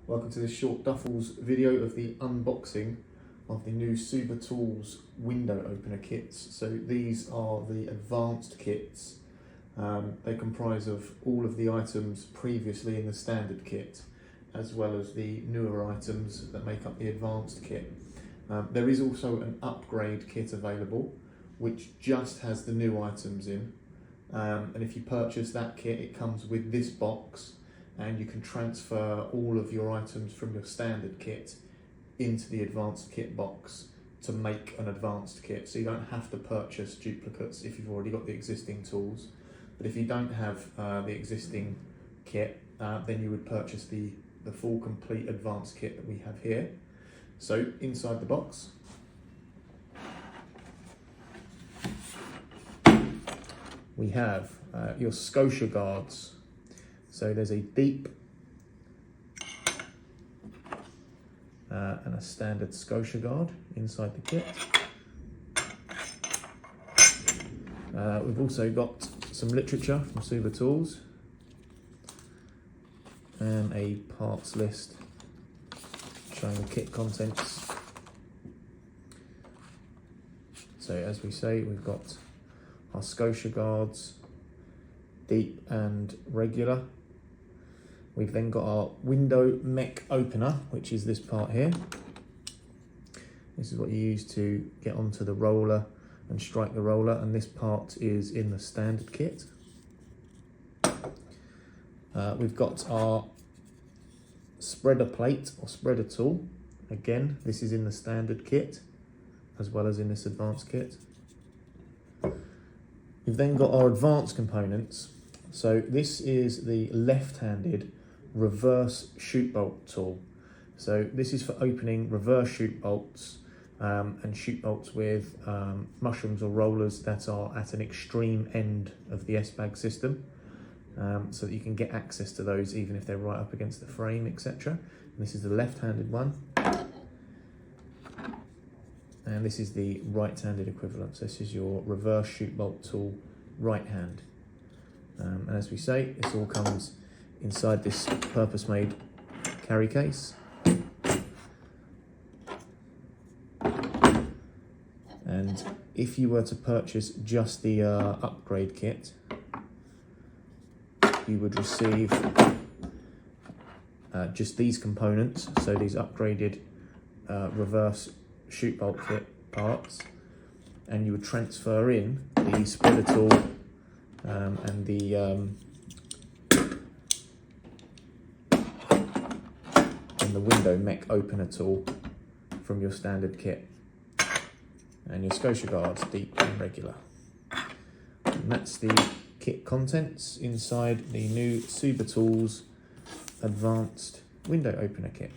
Welcome to this short Duffells video of the unboxing of the new Souber Tools window opener kits. So these are the advanced kits. They comprise of all of the items previously in the standard kit, as well as the newer items that make up the advanced kit. There is also an upgrade kit available, which just has the new items in. And if you purchase that kit, it comes with this box, and you can transfer all of your items from your standard kit into the advanced kit box to make an advanced kit. So you don't have to purchase duplicates if you've already got the existing tools. But if you don't have the existing kit, then you would purchase the full complete advanced kit that we have here. So inside the box, we have your Scotia Guards. So there's a deep and a standard Scotia Guard inside the kit. We've also got some literature from Souber Tools and a parts list showing the kit contents. So as we say, we've got our Scotia Guards, deep and regular. We've then got our window mech opener, which is this part here. This is what you use to get onto the roller and strike the roller, and this part is in the standard kit. We've got our spreader plate or spreader tool. Again, this is in the standard kit as well as in this advanced kit. We've then got our advanced components. So this is the left-handed reverse shoot bolt tool. So this is for opening reverse shoot bolts and shoot bolts with mushrooms or rollers that are at an extreme end of the S-bag system, so that you can get access to those even if they're right up against the frame, etc. This is the left-handed one, and this is the right-handed equivalent. So this is your reverse shoot bolt tool, right hand. And as we say, this all comes inside this purpose-made carry case. And if you were to purchase just the upgrade kit, you would receive just these components, so these upgraded reverse shoot bolt kit parts, and you would transfer in the spreader tool and the window mech opener tool from your standard kit, and your Scotia Guards, deep and regular. And that's the kit contents inside the new Souber Tools advanced window opener kit.